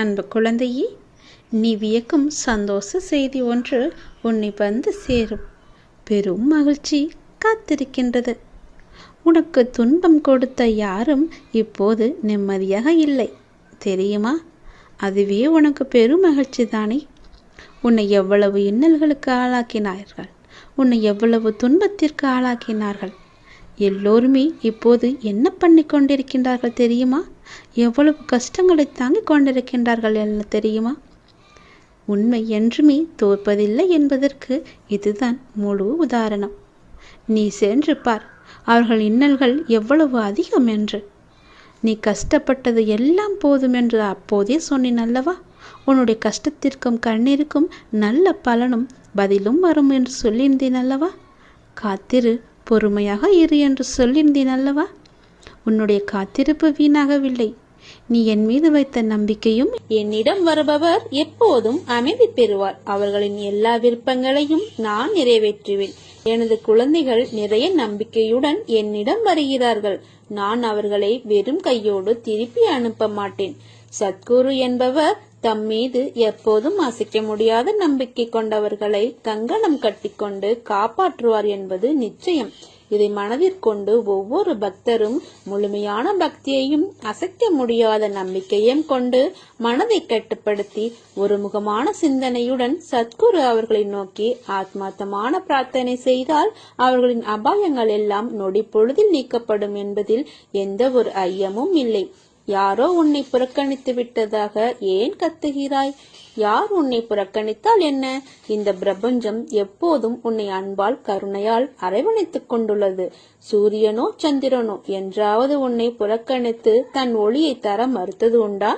அன்பு குழந்தையே, நீ வியக்கும் சந்தோஷ செய்தி ஒன்று உன்னை வந்து சேரும். பெரும் மகிழ்ச்சி காத்திருக்கின்றது. உனக்கு துன்பம் கொடுத்த யாரும் இப்போது நிம்மதியாக இல்லை தெரியுமா? அதுவே உனக்கு பெரும் மகிழ்ச்சி தானே. உன்னை எவ்வளவு இன்னல்களுக்கு ஆளாக்கினார்கள், உன்னை எவ்வளவு துன்பத்திற்கு ஆளாக்கினார்கள். எல்லோருமே இப்போது என்ன பண்ணி கொண்டிருக்கின்றார்கள் தெரியுமா? எவ்வளவு கஷ்டங்களை தாங்கிக் கொண்டிருக்கின்றார்கள் என்ன தெரியுமா? உண்மை என்றுமே தோற்பதில்லை என்பதற்கு இதுதான் முழு உதாரணம். நீ சென்று பார், அவர்கள் இன்னல்கள் எவ்வளவு அதிகம் என்று. நீ கஷ்டப்பட்டது எல்லாம் போதும் என்று அப்போதே சொன்னேன் அல்லவா? உன்னுடைய கஷ்டத்திற்கும் கண்ணீருக்கும் நல்ல பலனும் பதிலும் வரும் என்று சொல்லியிருந்தேன் அல்லவா? காத்திரு, பொறுமையாக இரு என்று சொல்லியிருந்தேன் அல்லவா? உன்னுடைய காத்திருப்பு வீணாகவில்லை. நீ என் மீது வைத்த நம்பிக்கையும், என்னிடம் வருபவர் எப்போதும் அமைதி பெறுவார். அவர்களின் எல்லா விருப்பங்களையும் நான் நிறைவேற்றுவேன். எனது குழந்தைகள் நிறைய நம்பிக்கையுடன் என்னிடம் வருகிறார்கள். நான் அவர்களை வெறும் கையோடு திருப்பி அனுப்ப மாட்டேன். சத்குரு என்பவர் தம் மீது எப்போதும் அசைக்க முடியாத நம்பிக்கை கொண்டவர்களை கங்கணம் கட்டிக்கொண்டு காப்பாற்றுவார் என்பது நிச்சயம். இதை மனதிற்கொண்டு ஒவ்வொரு பக்தரும் முழுமையான பக்தியையும் அசைக்க முடியாத நம்பிக்கையும் கொண்டு மனதை கட்டுப்படுத்தி ஒருமுகமான சிந்தனையுடன் சத்குரு அவர்களை நோக்கி ஆத்மார்த்தமான பிரார்த்தனை செய்தால் அவர்களின் அபாயங்கள் எல்லாம் நொடி பொழுதில் நீக்கப்படும் என்பதில் எந்த ஒரு ஐயமும் இல்லை. யாரோ உன்னை புறக்கணித்து விட்டதாக ஏன் கத்துகிறாய்? யார் உன்னை புறக்கணித்தால் என்ன? இந்த பிரபஞ்சம் எப்போதும் உன்னை அன்பால் கருணையால் அரவணைத்துக் கொண்டுள்ளது. சூரியனோ சந்திரனோ என்றாவது உன்னை புறக்கணித்து தன் ஒளியை தர மறுத்தது உண்டா?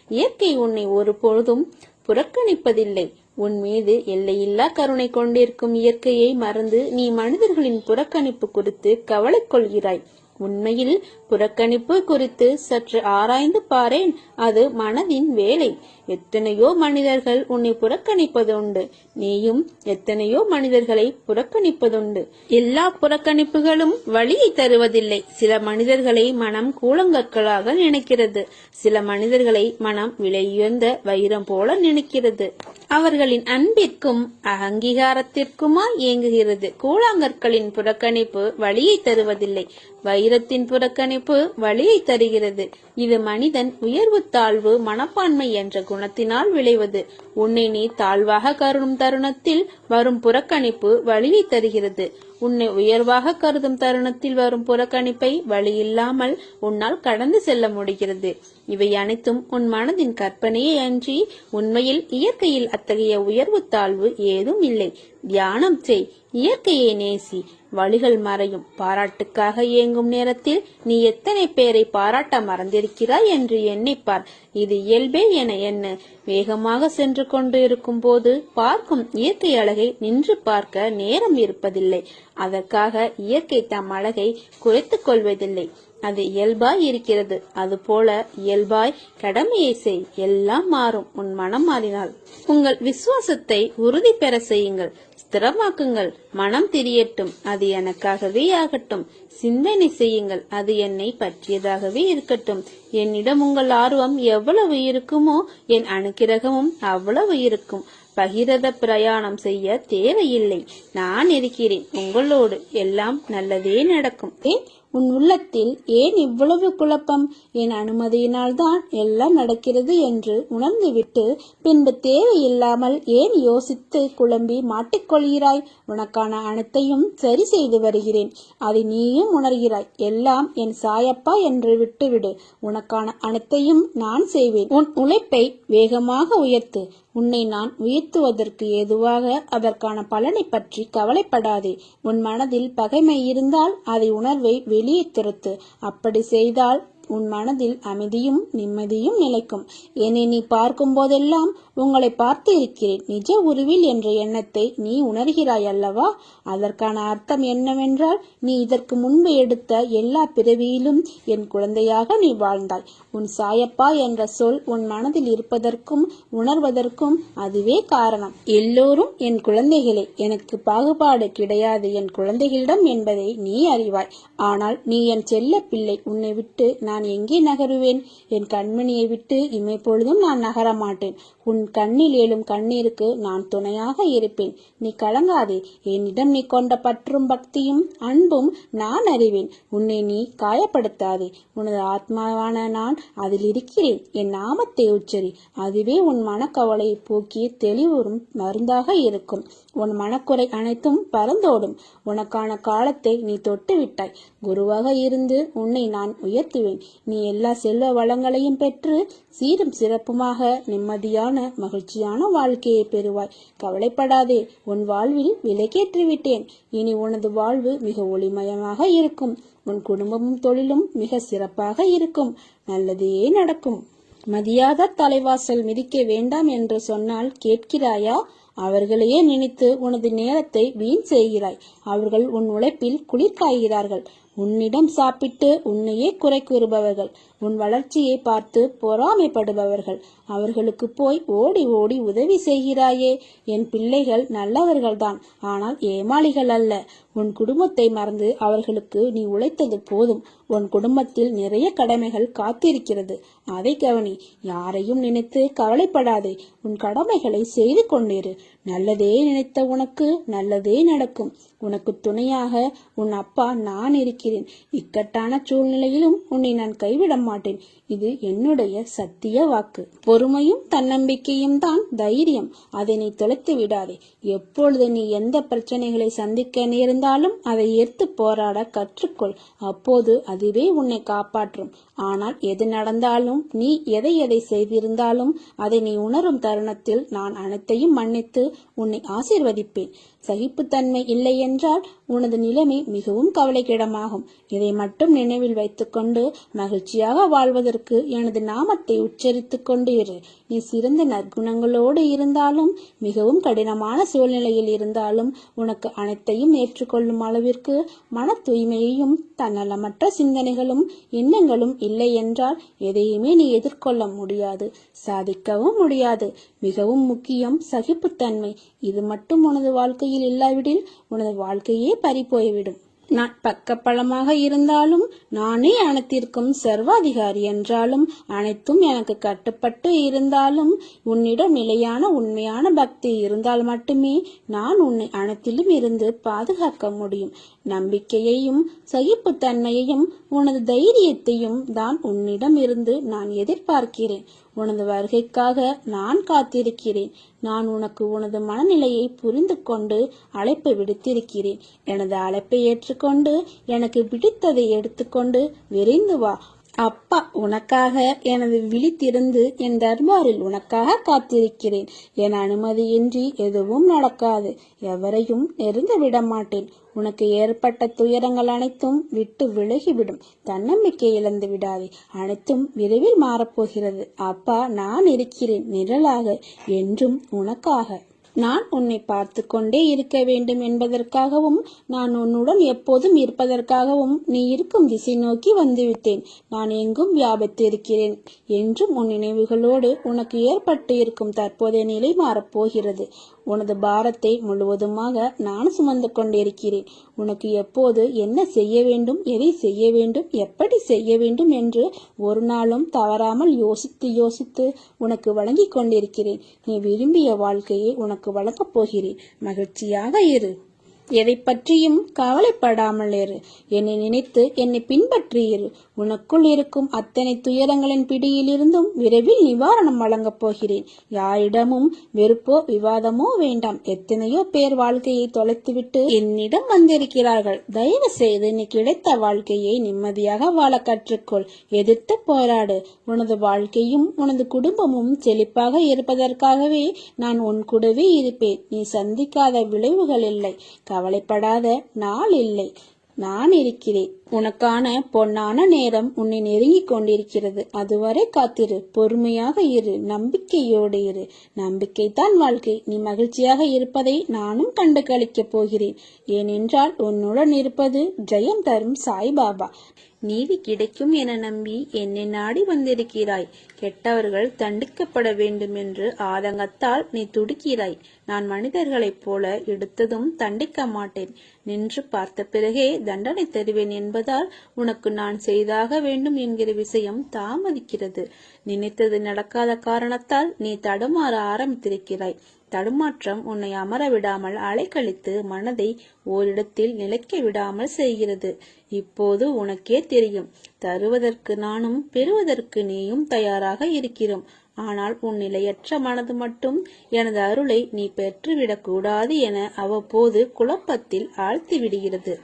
இயற்கை உன்னை ஒருபொழுதும் புறக்கணிப்பதில்லை. உன் மீது எல்லையில்லா கருணை கொண்டிருக்கும் இயற்கையை மறந்து நீ மனிதர்களின் புறக்கணிப்பு குறித்து கவலை கொள்கிறாய். உண்மையில் புறக்கணிப்பு குறித்து சற்று ஆராய்ந்து பாரேன். அது மனதின் வேலை. எத்தனையோ மனிதர்கள் உன்னை புறக்கணிப்பதுண்டு. நீயும் எத்தனையோ மனிதர்களை புறக்கணிப்பதுண்டு. எல்லா புறக்கணிப்புகளும் வலியை தருவதில்லை. சில மனிதர்களை மனம் கூழங்கற்களாக நினைக்கிறது. சில மனிதர்களை மனம் விலையுயர்ந்த வைரம் போல நினைக்கிறது. அவர்களின் அன்பிற்கும் அங்கீகாரத்திற்குமா இயங்குகிறது. கூழாங்கற்களின் புறக்கணிப்பு வலியை தருவதில்லை. வைரத்தின் புறக்கணிப்பு வலியை தருகிறது. இது மனிதன் உயர்வு தாழ்வு மனப்பான்மை என்ற குணத்தினால் விளைவது. உன்னை நீ தாழ்வாக கருதும் தருணத்தில் வரும் புறக்கணிப்பு வலியை தருகிறது. உன்னை உயர்வாக கருதும் தருணத்தில் வரும் புறக்கணிப்பை வலி இல்லாமல் உன்னால் கடந்து செல்ல முடிகிறது. இவை அனைத்தும் உன் மனதின் கற்பனையே அன்றி உண்மையில் இயற்கையில் அத்தகைய உயர்வு தாழ்வு ஏதும் இல்லை. தியானம் செய், இயற்கையை நேசி, வழிகள் மறையும். பாராட்டுக்காக இயங்கும் நேரத்தில் நீ எத்தனை பேரை பாராட்ட மறந்திருக்கிறாய் என்று எண்ணிப்பார். இது இயல்பே என எண்ணு. வேகமாக சென்று கொண்டு இருக்கும் போது பார்க்கும் இயற்கை அழகை நின்று பார்க்க நேரம் இருப்பதில்லை. அதற்காக இயற்கை தம் அழகை குறைத்துக் கொள்வதில்லை. அது இயல்பாய் இருக்கிறது. அதுபோல இயல்பாய் கடமையை செய். எல்லாம் மாறும் உன் மனம் மாறினால். உங்கள் விசுவாசத்தை உறுதி பெற செய்யுங்கள். ஸ்திரமாக்குங்கள். மனம் தெரியட்டும். அது எனக்காகவே ஆகட்டும். சிந்தனை செய்யுங்கள். அது என்னை பற்றியதாகவே இருக்கட்டும். என்னிடம் உங்கள் ஆர்வம் எவ்வளவு இருக்குமோ என் அனுக்கிரகமும் அவ்வளவு இருக்கும். பகிரத பிரயாணம் செய்ய தேவையில்லை. நான் இருக்கிறேன் உங்களோடு. எல்லாம் நல்லதே நடக்கும். உன் உள்ளத்தில் ஏன் இவ்வளவு குழப்பம்? என் அனுமதியினால் தான் எல்லாம் நடக்கிறது என்று உணர்ந்துவிட்டு பின்பு தேவையில்லாமல் ஏன் யோசித்து குழம்பி மாட்டிக்கொள்கிறாய்? உனக்கான அனைத்தையும் சரி செய்து வருகிறேன். அதை நீயும் உணர்கிறாய். எல்லாம் என் சாயப்பா என்று விட்டுவிடு. உனக்கான அனைத்தையும் நான் செய்வேன். உன் உழைப்பை வேகமாக உயர்த்து. உன்னை நான் உயர்த்துவதற்கு ஏதுவாக அதற்கான பலனை பற்றி கவலைப்படாதே. உன் மனதில் பகைமை இருந்தால் அதை உணர்வை வெளியே துரத்து. அப்படி செய்தால் உன் மனதில் அமைதியும் நிம்மதியும் நிலைக்கும். என்னை நீ பார்க்கும் போதெல்லாம் உங்களை பார்த்து இருக்கிறேன் நிஜ உருவில் என்ற எண்ணத்தை நீ உணர்கிறாய் அல்லவா? அதற்கான அர்த்தம் என்னவென்றால், நீ இதற்கு முன்பு எடுத்த எல்லா பிறவியிலும் என் குழந்தையாக நீ வாழ்ந்தாய். உன் சாயப்பா என்ற சொல் உன் மனதில் இருப்பதற்கும் உணர்வதற்கும் அதுவே காரணம். எல்லோரும் என் குழந்தைகளே. எனக்கு பாகுபாடு கிடையாது என் குழந்தைகளிடம் என்பதை நீ அறிவாய். ஆனால் நீ என் செல்ல பிள்ளை. உன்னை விட்டு நான் நான் எங்கே நகருவேன்? என் கண்மணியை விட்டு இமைப்பொழுதும் நான் நகர மாட்டேன். உன் கண்ணில் எழும் கண்ணீருக்கு நான் துணையாக இருப்பேன். நீ கலங்காதே. என்னிடம் நீ கொண்ட பற்றும் பக்தியும் அன்பும் நான் அறிவேன். உன்னை நீ காயப்படுத்தாதே. உனது ஆத்மாவான நான் அதில் இருக்கிறேன். என் நாமத்தை உச்சரி. அதுவே உன் மனக்கவலையை போக்கி தெளிவுறும் மருந்தாக இருக்கும். உன் மனக்குறை அனைத்தும் பறந்தோடும். உனக்கான காலத்தை நீ தொட்டு விட்டாய். குருவாக இருந்து உன்னை நான் உயர்த்துவேன். நீ எல்லா செல்வ வளங்களையும் பெற்று சீரும் சிறப்புமாக நிம்மதியான மகிழ்ச்சியான வாழ்க்கையை பெறுவாய். கவலைப்படாதே. உன் வாழ்வில் விலைக்கேற்றிவிட்டேன். இனி உனது வாழ்வு மிக ஒளிமயமாக இருக்கும். உன் குடும்பமும் தொழிலும் மிக சிறப்பாக இருக்கும். நல்லதே நடக்கும். மதியாத தலைவாசல் மிதிக்க வேண்டாம் என்று சொன்னால் கேட்கிறாயா? அவர்களையே நினைத்து உனது நேரத்தை வீண் செய்கிறாய். அவர்கள் உன் உழைப்பில் குளிர் காய்கிறார்கள். உன்னிடம் சாப்பிட்டு உன்னையே குறை கூறுபவர்கள், உன் வளர்ச்சியை பார்த்து பொறாமைப்படுபவர்கள். அவர்களுக்கு போய் ஓடி ஓடி உதவி செய்கிறாயே. என் பிள்ளைகள் நல்லவர்கள்தான், ஆனால் ஏமாளிகள் அல்ல. உன் குடும்பத்தை மறந்து அவர்களுக்கு நீ உழைத்தது போதும். உன் குடும்பத்தில் நிறைய கடமைகள் காத்திருக்கிறது. அதை கவனி. யாரையும் நினைத்து கவலைப்படாதே. உன் கடமைகளை செய்து கொண்டிரு. நல்லதே நினைத்த உனக்கு நல்லதே நடக்கும். உனக்கு துணையாக உன் அப்பா நான் இருக்கிறேன். இக்கட்டான சூழ்நிலையிலும் உன்னை நான் கைவிட மாட்டேன். இது என்னுடைய சத்திய வாக்கு. பொறுமையும் தன்னம்பிக்கையும் தான் தைரியம். அதை நீ தொலைத்து விடாதே. எப்பொழுது நீ எந்த பிரச்சனைகளை சந்திக்க நேர்ந்தாலும் அதை எதிர்த்து போராட கற்றுக்கொள். அப்போது அதுவே உன்னை காப்பாற்றும். ஆனால் எது நடந்தாலும், நீ எதை எதை செய்திருந்தாலும், அதை நீ உணரும் தருணத்தில் நான் அனைத்தையும் மன்னித்து உன்னை ஆசீர்வதிப்பேன். சகிப்புத்தன்மை இல்லை என்றால் உனது நிலைமை மிகவும் கவலைக்கிடமாகும். இதை மட்டும் நினைவில் வைத்துக்கொண்டு மகிழ்ச்சியாக வாழ்வதற்கு எனது நாமத்தை உச்சரித்துக் கொண்டு இரு. நீ சிறந்த நற்குணங்களோடு இருந்தாலும், மிகவும் கடினமான சூழ்நிலையில் இருந்தாலும், உனக்கு அனைத்தையும் ஏற்றுக்கொள்ளும் அளவிற்கு மன தூய்மையையும் தன்னலமற்ற சிந்தனைகளும் எண்ணங்களும் இல்லை என்றால் எதையுமே நீ எதிர்கொள்ள முடியாது, சாதிக்கவும் முடியாது. மிகவும் முக்கியம் சகிப்புத்தன்மை. இது மட்டும் உனது வாழ்க்கையில் இல்லாவிடில் உனது வாழ்க்கையே பறிபோய்விடும். நான் பக்கப்பலமாக இருந்தாலும், நானே அனைத்திற்கும் சர்வாதிகாரி என்றாலும், அனைத்தும் எனக்கு கட்டுப்பட்டு இருந்தாலும், உன்னிடம் நிலையான உண்மையான பக்தி இருந்தால் மட்டுமே நான் உன்னை அனைத்திலும் இருந்து பாதுகாக்க முடியும். நம்பிக்கையையும் சகிப்புத்தன்மையையும் உனது தைரியத்தையும் தான் உன்னிடம் இருந்து நான் எதிர்பார்க்கிறேன். உனது வருகைக்காக நான் காத்திருக்கிறேன். நான் உனக்கு உனது மனநிலையை புரிந்து கொண்டு அழைப்பு விடுத்திருக்கிறேன். எனது அழைப்பை ஏற்றுக்கொண்டு எனக்கு பிடித்ததை எடுத்துக்கொண்டு விரைந்து வா. அப்பா உனக்காக எனது விழித்திருந்து என் தர்பாரில் உனக்காக காத்திருக்கிறேன். என் அனுமதியின்றி எதுவும் நடக்காது. எவரையும் நெருங்க விட மாட்டேன். உனக்கு ஏற்பட்ட துயரங்கள் அனைத்தும் விட்டு விலகிவிடும். தன்னம்பிக்கை இழந்து விடாதே. அனைத்தும் விரைவில் மாறப்போகிறது. அப்பா நான் இருக்கிறேன் நிழலாக என்றும் உனக்காக. நான் உன்னை பார்த்து கொண்டே இருக்க வேண்டும் என்பதற்காகவும், நான் உன்னுடன் எப்போதும் இருப்பதற்காகவும் நீ இருக்கும் திசை நோக்கி வந்துவிட்டேன். நான் எங்கும் வியாபித்திருக்கிறேன் என்றும் உன் நினைவுகளோடு உனக்கு ஏற்பட்டு இருக்கும் தற்போதைய நிலை மாறப்போகிறது. உனது பாரத்தை முழுவதுமாக நான் சுமந்து கொண்டிருக்கிறேன். உனக்கு எப்போது என்ன செய்ய வேண்டும், எதை செய்ய வேண்டும், எப்படி செய்ய வேண்டும் என்று ஒரு நாளும் தவறாமல் யோசித்து யோசித்து உனக்கு வழங்கி கொண்டிருக்கிறேன். நீ விரும்பிய வாழ்க்கையை உனக்கு வழங்கப் போகிறேன். மகிழ்ச்சியாக இரு. எதை பற்றியும் கவலைப்படாமல் இரு. என்னை நினைத்து என்னை பின்பற்றி இரு. உனக்குள் இருக்கும் அத்தனை துயரங்களின் பிடியிலிருந்தும் விரைவில் நிவாரணம் வழங்கப் போகிறேன். யாரிடமும் வெறுப்போ விவாதமோ வேண்டாம். எத்தனையோ பேர் வாழ்க்கையை தொலைத்துவிட்டு என்னிடம் வந்திருக்கிறார்கள். தயவு செய்து நீ கிடைத்த வாழ்க்கையை நிம்மதியாக வாழ கற்றுக்கொள். எதிர்த்து போராடு. உனது வாழ்க்கையும் உனது குடும்பமும் செழிப்பாக இருப்பதற்காகவே நான் உன் கூடவே இருப்பேன். நீ சந்திக்காத விளைவுகள் இல்லை. கவலைப்படாத நாள் இல்லை. நான் இருக்கிறேன். உனக்கான பொன்னான நேரம் உன்னை நெருங்கி கொண்டிருக்கிறது. அதுவரை காத்திரு. பொறுமையாக இரு. நம்பிக்கையோடு இரு. நம்பிக்கை தான் வாழ்க்கை. நீ மகிழ்ச்சியாக இருப்பதை நானும் கண்டு கழிக்கப் போகிறேன். ஏனென்றால் உன்னுடன் இருப்பது ஜெயம் தரும் சாய்பாபா. நீதி கிடைக்கும் என நம்பி என்னை நாடி வந்திருக்கிறாய். கெட்டவர்கள் தண்டிக்கப்பட வேண்டும் என்று ஆதங்கத்தால் நீ துடிக்கிறாய். நான் மனிதர்களைப் போல எடுத்ததும் தண்டிக்க மாட்டேன். நின்று பார்த்த பிறகே தண்டனை தருவேன் என்பது என்பதால் உனக்கு நான் செய்தாக வேண்டும் என்கிற விஷயம் தாமதிக்கிறது. நினைத்தது நடக்காத காரணத்தால் நீ தடுமாற ஆரம்பித்திருக்கிறாய். தடுமாற்றம் உன்னை அமர விடாமல் அலைக்கழித்து மனதை ஓரிடத்தில் நிலைக்க விடாமல் செய்கிறது. இப்போது உனக்கே தெரியும், தருவதற்கு நானும் பெறுவதற்கு நீயும் தயாராக இருக்கிறோம். ஆனால் உன் நிலையற்ற மனது மட்டும் எனது அருளை நீ பெற்றுவிடக் கூடாது என அவ்வப்போது குழப்பத்தில் ஆழ்த்தி விடுகிறது.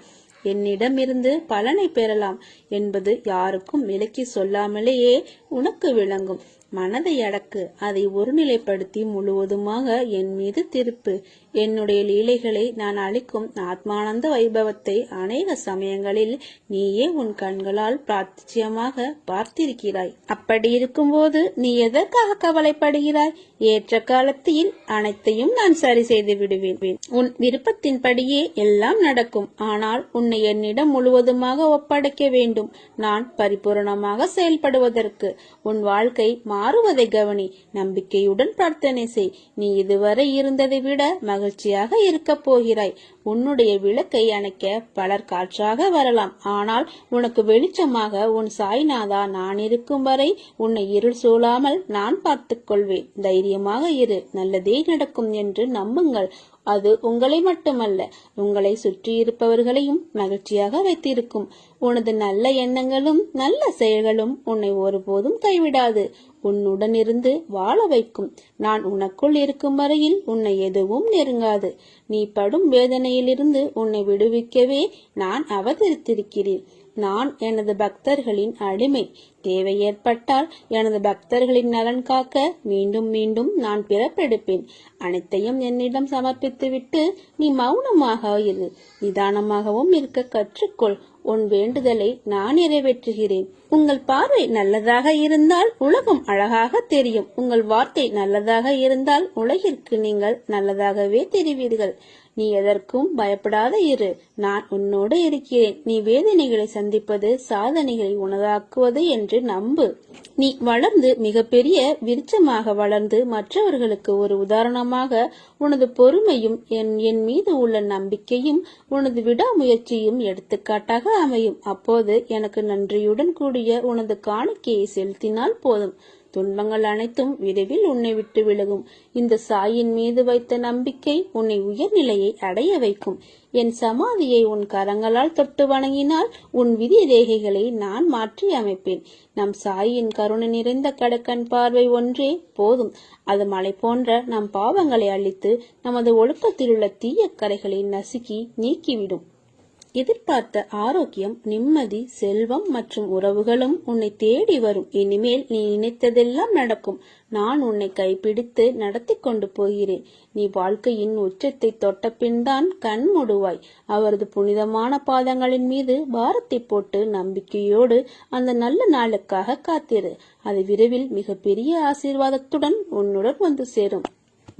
என்னிடமிருந்து பலனை பெறலாம் என்பது யாருக்கும் விலக்கி சொல்லாமலேயே உனக்கு விளங்கும். மனதை அடக்கு, அதை ஒருநிலைப்படுத்தி முழுவதுமாக என் மீது திருப்பு. என்னுடைய லீலைகளை நான் அளிக்கும் ஆத்மானந்த வைபவத்தை அநேக சமயங்களில் நீயே உன் கண்களால் பிரத்யட்சமாக பார்த்திருக்கிறாய். அப்படி இருக்கும்போது நீ எதற்காக கவலைப்படுகிறாய்? ஏற்ற காலத்தில் அனைத்தையும் நான் சரி செய்து விடுவேன். உன் விருப்பத்தின்படியே எல்லாம் நடக்கும். ஆனால் உன்னை என்னிடம் முழுவதுமாக ஒப்படைக்க வேண்டும். நான் பரிபூரணமாக செயல்படுவதற்கு உன் வாழ்க்கை மாறுவதை கவனி. நம்பிக்கையுடன் பிரார்த்தனை செய். நீ இதுவரை இருந்ததை விட மகிழ்ச்சியாக இருக்க போகிறாய். உன்னுடைய விளக்கை அணைக்க பலர் காற்றாக வரலாம். ஆனால் உனக்கு வெளிச்சமாக உன் சாய்நாதா நான் இருக்கும் வரை உன்னை இருள் சூழாமல் நான் பார்த்துக் கொள்வேன். தைரியமாக இரு, நல்லதே நடக்கும் என்று நம்புங்கள். அது உங்களை மட்டுமல்ல, உங்களை சுற்றியிருப்பவர்களையும் மகிழ்ச்சியாக வைத்திருக்கும். உனது நல்ல எண்ணங்களும் நல்ல செயல்களும் உன்னை ஒருபோதும் கைவிடாது, உன்னுடன் இருந்து வாழ வைக்கும். நான் உனக்குள் இருக்கும் வரையில் உன்னை எதுவும் நெருங்காது. நீ படும் வேதனையிலிருந்து உன்னை விடுவிக்கவே நான் அவதரித்திருக்கிறேன். நான் எனது பக்தர்களின் அடிமை. தேவை ஏற்பட்டால் எனது பக்தர்களின் நலன் காக்க மீண்டும் மீண்டும் நான் பிறப்பெடுப்பேன். அனைத்தையும் என்னிடம் சமர்ப்பித்துவிட்டு நீ மௌனமாக இரு. நிதானமாகவும் இருக்க கற்றுக்கொள். உன் வேண்டுதலை நான் நிறைவேற்றுகிறேன். உங்கள் பார்வை நல்லதாக இருந்தால் உலகம் அழகாக தெரியும். உங்கள் வார்த்தை நல்லதாக இருந்தால் உலகிற்கு நீங்கள் நல்லதாகவே தெரிவீர்கள். நீ எதற்கும் பயப்படாத இரு. நான் உன்னோடு இருக்கிறேன். நீ வேதனைகளை சந்திப்பது சாதனைகளை உனதாக்குவது என்று நம்பு. நீ வளர்ந்து மிகப்பெரிய விருட்சமாக வளர்ந்து மற்றவர்களுக்கு ஒரு உதாரணமாக உனது பொறுமையும் என் மீது உள்ள நம்பிக்கையும் உனது விடாமுயற்சியும் எடுத்துக்காட்டாக அமையும். அப்போது எனக்கு நன்றியுடன் கூடிய உனது காணிக்கையை செலுத்தினால் போதும். துன்பங்கள் அனைத்தும் விரைவில் உன்னை விட்டு விலகும். இந்த சாயின் மீது வைத்த நம்பிக்கை உன்னை உயர்நிலையை அடைய வைக்கும். என் சமாதியை உன் கரங்களால் தொட்டு வணங்கினால் உன் விதி ரேகைகளை நான் மாற்றி அமைப்பேன். நம் சாயின் கருணை நிறைந்த கடக்கண் பார்வை ஒன்றே போதும். அது மலை போன்ற நம் பாவங்களை அழித்து நமது ஒழுக்கத்தில் உள்ள தீய கரைகளை நசுக்கி நீக்கிவிடும். எதிர்பார்த்த ஆரோக்கியம், நிம்மதி, செல்வம் மற்றும் உறவுகளும் உன்னை தேடி வரும். இனிமேல் நீ நினைத்ததெல்லாம் நடக்கும். நான் உன்னை கைப்பிடித்து நடத்தி கொண்டு போகிறேன். நீ வாழ்க்கையின் உச்சத்தை தொட்ட பின் தான் கண் மூடுவாய். அவரது புனிதமான பாதங்களின் மீது பாரத்தை போட்டு நம்பிக்கையோடு அந்த நல்ல நாளுக்காக காத்திரு. அது விரைவில் மிகப்பெரிய ஆசீர்வாதத்துடன் உன்னுடன் வந்து சேரும்.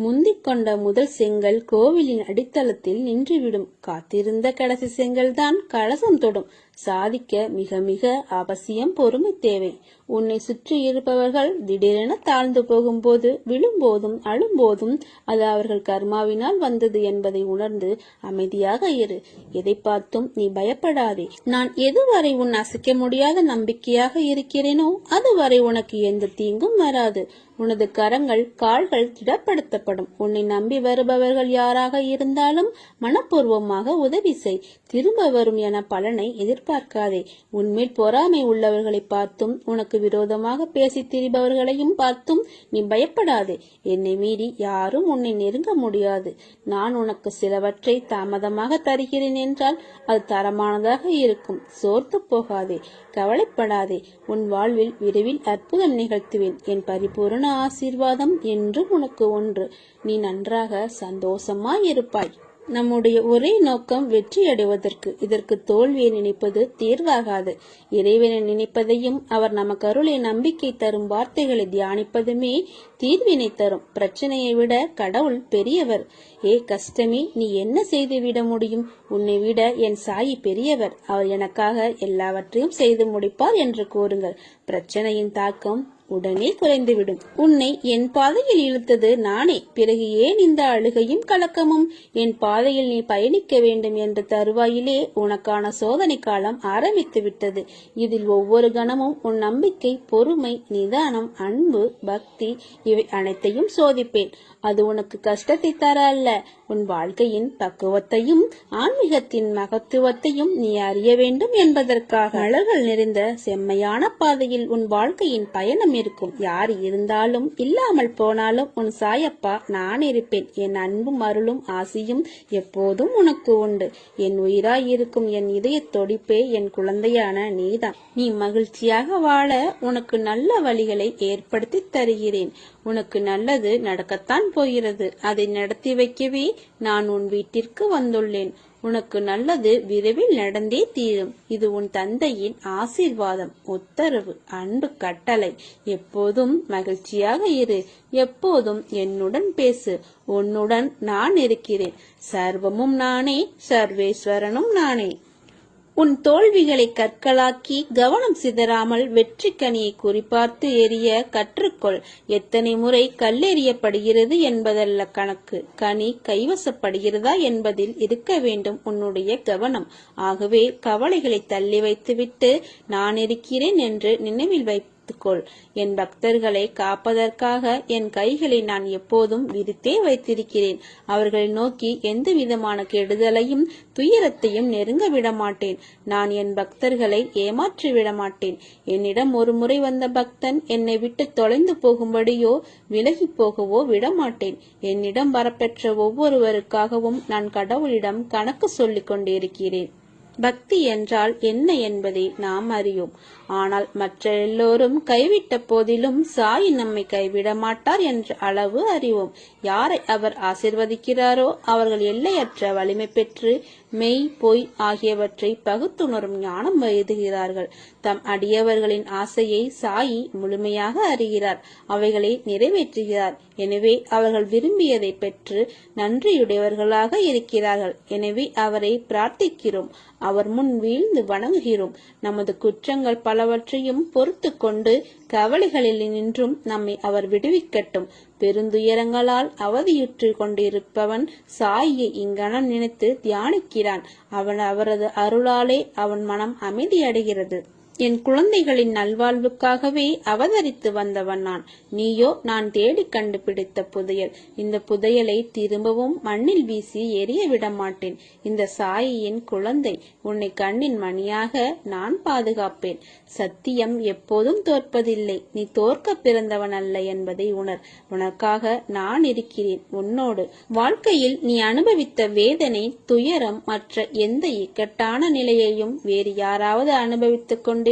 முந்திக் கொண்ட முதல் செங்கல் கோவிலின் அடித்தளத்தில் நின்றுவிடும். காத்திருந்த கடைசி செங்கல் தான் கலசம் தொடும். சாதிக்க மிக மிக அவசியம் பொறுமை தேவை. உன்னை சுற்றி இருப்பவர்கள் திடீரென தாழ்ந்து போகும்போது, விழும்போதும் அழும்போதும் அது அவர்கள் கர்மாவினால் வந்தது என்பதை உணர்ந்து அமைதியாக இரு. எதை பார்த்தும் நீ பயப்படாதே. நான் எதுவரை உன் அசைக்க முடியாத நம்பிக்கையாக இருக்கிறேனோ அதுவரை உனக்கு எந்த தீங்கும் வராது. உனது கரங்கள் கால்கள் திடப்படுத்தப்படும். உன்னை நம்பி வருபவர்கள் யாராக இருந்தாலும் மனப்பூர்வமாக உதவி செய். திரும்ப வரும் என பலனை எதிர்பார்க்காதே. உன்மேல் பொறாமை உள்ளவர்களை பார்த்தும் உனக்கு விரோதமாக பேசி திரிபவர்களையும் பார்த்தும் நீ பயப்படாதே. என்னை மீறி யாரும் உன்னை நெருங்க முடியாது. நான் உனக்கு சிலவற்றை தாமதமாக தருகிறேன் என்றால் அது தரமானதாக இருக்கும். சோர்த்து போகாதே, கவலைப்படாதே. உன் வாழ்வில் விரைவில் அற்புதம் நிகழ்த்துவேன். என் பரிபூரண ஆசீர்வாதம் என்றும் உனக்கு ஒன்று. நீ நன்றாக சந்தோஷமாயிருப்பாய். நம்முடைய ஒரே நோக்கம் வெற்றி அடைவதற்கு. இதற்கு தோல்வியை நினைப்பது தீர்வாகாது. இறைவனை நினைப்பதையும் அவர் நமக்கு அருளை நம்பிக்கை தரும் வார்த்தைகளை தியானிப்பதுமே தீர்வினை தரும். பிரச்சனையை விட கடவுள் பெரியவர். கஷ்டமே, நீ என்ன செய்து விட முடியும்? உன்னை விட என் சாயி பெரியவர். அவர் எனக்காக எல்லாவற்றையும் செய்து முடிப்பார் என்று கூறுங்கள். பிரச்சனையின் தாக்கம் உடனே குறைந்துவிடும். உன்னை என் பாதையில் இழுத்தது நானே, பிறகு ஏன் இந்த அழுகையும் கலக்கமும்? என் பாதையில் நீ பயணிக்க வேண்டும் என்ற தருவாயிலே உனக்கான சோதனை காலம் ஆரம்பித்து விட்டது. இதில் ஒவ்வொரு கணமும் உன் நம்பிக்கை, பொறுமை, நிதானம், அன்பு, பக்தி இவை அனைத்தையும் சோதிப்பேன். அது உனக்கு கஷ்டத்தை தர அல்ல, உன் வாழ்க்கையின் பக்குவத்தையும் ஆன்மீகத்தின் மகத்துவத்தையும் நீ அறிய வேண்டும் என்பதற்காக. மலர்கள் நிறைந்த செம்மையான பாதையில் உன் வாழ்க்கையின் பயணம் இருக்கும். யார் இருந்தாலும் இல்லாமல் போனாலும் உன் சாயப்பா நான் இருப்பேன். என் அன்பும் அருளும் ஆசியும் எப்போதும் உனக்கு உண்டு. என் உயிராய் இருக்கும் என் இதய தொடிப்பே என் குழந்தையான நீதான். நீ மகிழ்ச்சியாக வாழ உனக்கு நல்ல வழிகளை ஏற்படுத்தி தருகிறேன். உனக்கு நல்லது நடக்கத்தான் போகிறது. அதை நடத்தி வைக்கவே நான் உன் வீட்டிற்கு வந்துள்ளேன். உனக்கு நல்லது விரைவில் நடந்தே தீரும். இது உன் தந்தையின் ஆசீர்வாதம், உத்தரவு, அன்பு கட்டளை. எப்போதும் மகிழ்ச்சியாக இரு. எப்போதும் என்னுடன் பேசு. உன்னுடன் நான் இருக்கிறேன். சர்வமும் நானே, சர்வேஸ்வரனும் நானே. உன் தோல்விகளை கற்களாக்கி கவனம் சிதறாமல் வெற்றி கனியை குறிப்பார்த்து எறிய கற்றுக்கொள். எத்தனை முறை கல்லெறியப்படுகிறது என்பதல்ல கணக்கு, கனி கைவசப்படுகிறதா என்பதில் இருக்க வேண்டும் உன்னுடைய கவனம். ஆகவே கவலைகளை தள்ளி வைத்துவிட்டு நான் இருக்கிறேன் என்று நினைவில் வைத்துக்கொள். என் பக்தர்களை காப்பதற்காக என் கைகளை நான் எப்போதும் விரித்தே வைத்திருக்கிறேன். அவர்களை நோக்கி எந்த விதமான கெடுதலையும் துயரத்தையும் நெருங்க விட மாட்டேன். நான் என் பக்தர்களை ஏமாற்றி விட மாட்டேன். என்னிடம் ஒரு முறை வந்த பக்தன் என்னை விட்டு தொலைந்து போகும்படியோ விலகி போகவோ விடமாட்டேன். என்னிடம் வரப்பெற்ற ஒவ்வொருவருக்காகவும் நான் கடவுளிடம் கணக்கு சொல்லிக் கொண்டிருக்கிறேன். பக்தி என்றால் என்ன என்பதை நாம் அறியோம். ஆனால் மற்ற எல்லோரும் கைவிட்ட போதிலும் சாய் நம்மை கைவிட மாட்டார் என்ற அளவு அறிவோம். யாரை அவர் ஆசிர்வதிக்கிறாரோ அவர்கள் எல்லையற்ற வலிமை பெற்று மெய், பொய் ஆகியவற்றை பகுத்துணரும் ஞானம் எழுதுகிறார்கள். தம் அடியவர்களின் ஆசையை சாயி முழுமையாக அறிகிறார், அவைகளை நிறைவேற்றுகிறார். எனவே அவர்கள் விரும்பியதை பெற்று நன்றியுடையவர்களாக இருக்கிறார்கள். எனவே அவரை பிரார்த்திக்கிறோம், அவர் முன் வீழ்ந்து வணங்குகிறோம். நமது குற்றங்கள் பலவற்றையும் பொறுத்து கொண்டு கவலைகளில் நின்றும் நம்மை அவர் விடுவிக்கட்டும். பெருந்துயரங்களால் அவதியுற்று கொண்டிருப்பவன் சாயை இங்கனம் நினைத்து தியானிக்கிறான். அவரது அருளாலே அவன் மனம் அமைதியடைகிறது. என் குழந்தைகளின் நல்வாழ்வுக்காகவே அவதரித்து வந்தவன் நான். நீயோ நான் தேடி கண்டுபிடித்த புதையல். இந்த புதையலை திரும்பவும் மண்ணில் வீசி எரிய விட மாட்டேன். இந்த சாயியின் குழந்தை, உன்னை கண்ணின் மணியாக நான் பாதுகாப்பேன். சத்தியம் எப்போதும் தோற்பதில்லை. நீ தோற்க பிறந்தவன் அல்ல என்பதை உணர். உனக்காக நான் இருக்கிறேன் உன்னோடு. வாழ்க்கையில் நீ அனுபவித்த வேதனை, துயரம், மற்ற எந்த இக்கட்டான நிலையையும் வேறு யாராவது அனுபவித்துக் கொண்டிருந்தால்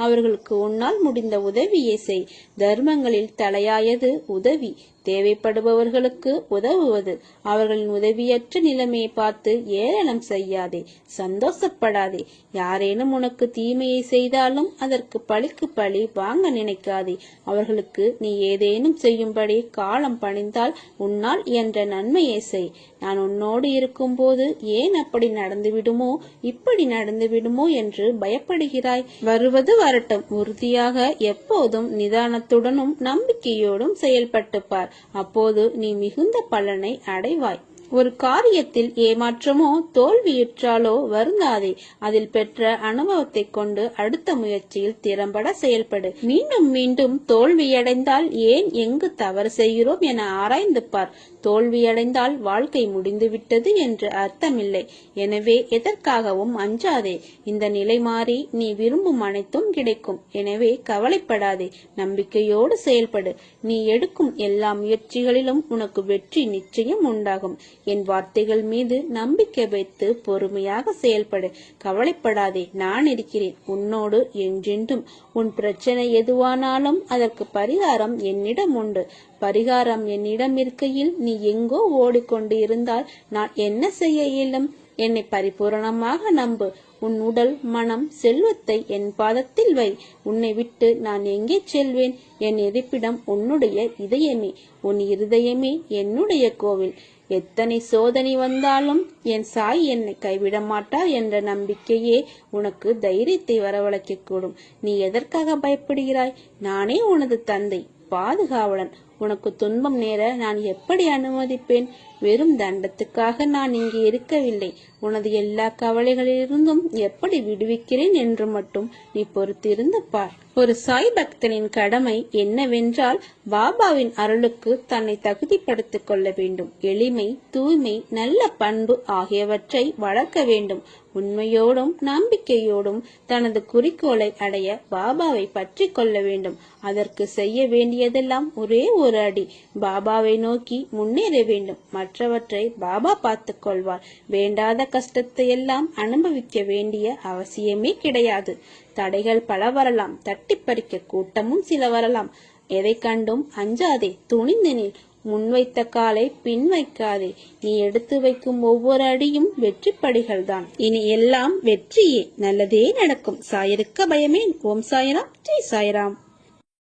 அவர்களுக்கு உன்னால் முடிந்த உதவியை செய். தர்மங்களில் தலையாயது உதவி. தேவைப்படுபவர்களுக்கு உதவுவது. அவர்களின் உதவியற்ற நிலைமையை பார்த்து ஏளனம் செய்யாதே, சந்தோஷப்படாதே. யாரேனும் உனக்கு தீமையை செய்தாலும் அதற்கு பழிக்கு பழி வாங்க நினைக்காதே. அவர்களுக்கு நீ ஏதேனும் செய்யும்படி காலம் பணிந்தால் உன்னால் என்ற நன்மையை செய். நான் உன்னோடு இருக்கும் போது ஏன் அப்படி நடந்துவிடுமோ, இப்படி நடந்துவிடுமோ என்று பயப்படுகிறாய்? வருவது வரட்டும். உறுதியாக எப்போதும் நிதானத்துடனும் நம்பிக்கையோடும் செயல்பட்டு பார். அப்போது நீ மிகுந்த பலனை அடைவாய். ஒரு காரியத்தில் ஏமாற்றமோ தோல்வியுற்றாலோ வருந்தாதே. அதில் பெற்ற அனுபவத்தை கொண்டு அடுத்த முயற்சியில் திறம்பட செயல்படு. மீண்டும் மீண்டும் தோல்வியடைந்தால் ஏன், எங்கு தவறு செய்கிறோம் என ஆராய்ந்து பார். தோல்வியடைந்தால் வாழ்க்கை முடிந்துவிட்டது என்று அர்த்தமில்லை. எனவே எதற்காகவும் அஞ்சாதே. இந்த நிலை மாறி நீ விரும்பும் அனைத்தும் கிடைக்கும். எனவே கவலைப்படாதே, நம்பிக்கையோடு செயல்படு. நீ எடுக்கும் எல்லா முயற்சிகளிலும் உனக்கு வெற்றி நிச்சயம் உண்டாகும். என் வார்த்தைகள் மீது நம்பிக்கை வைத்து பொறுமையாக செயல்படு. கவலைப்படாதே, நான் இருக்கிறேன் உன்னோடு என்றென்றும். உன் பிரச்சனை எதுவானாலும் அதற்கு பரிகாரம் என்னிடம் உண்டு. பரிகாரம் என்னிடம் இருக்கையில் நீ எங்கோ ஓடிக்கொண்டு இருந்தால் நான் என்ன செய்ய இயலும்? என்னை பரிபூரணமாக நம்பு. உன் உடல் மனம் செல்வத்தை என் பாதத்தில் வை. உன்னை விட்டு நான் எங்கே செல்வேன்? என் இருப்பிடம் உன்னுடைய இதயமே. உன் இருதயமே என்னுடைய கோவில். எத்தனை சோதனை வந்தாலும் என் சாய் என்னை கைவிட மாட்டார் என்ற நம்பிக்கையே உனக்கு தைரியத்தை வரவழைக்க கூடும். நீ எதற்காக பயப்படுகிறாய்? நானே உனது தந்தை, பாதுகாவலன். உனக்கு துன்பம் நேர நான் எப்படி அனுமதிப்பேன்? வெறும் தண்டத்துக்காக நான் இங்கே இருக்கவில்லை. உனது எல்லா கவலைகளிலிருந்தும் எப்படி விடுவிக்கிறேன் என்று மட்டும் நீ பொறுத்திருந்து பார். ஒரு சாய் பக்தனின் கடமை என்னவென்றால் பாபாவின் அருளுக்கு தன்னை தகுதிப்படுத்திக் கொள்ள வேண்டும். எளிமை, தூய்மை, நல்ல பண்பு ஆகியவற்றை வளர்க்க வேண்டும். உண்மையோடும் நம்பிக்கையோடும் தனது குறிக்கோளை அடைய பாபாவை பற்றி கொள்ள வேண்டும். அதற்கு செய்ய வேண்டியதெல்லாம் ஒரே ஒரு அடி. பாபாவை நோக்கி முன்னேற வேண்டும். மற்றவற்றை பாபா பார்த்துக் கொள்வார். வேண்டாத கஷ்டத்தை எல்லாம் அனுபவிக்க வேண்டிய அவசியமே கிடையாது. தடைகள் பல வரலாம், தட்டி பறிக்க கூட்டமும் சில வரலாம். எதை கண்டும் அஞ்சாதே, துணிந்து நில். முன்வைத்த காலை பின் வைக்காதே. நீ எடுத்து வைக்கும் ஒவ்வொரு அடியும் வெற்றி படிகள் தான். இனி எல்லாம் வெற்றியே, நல்லதே நடக்கும். சாயிருக்க பயமே. ஓம் சாய்ராம், ஜெய் சாய்ராம்.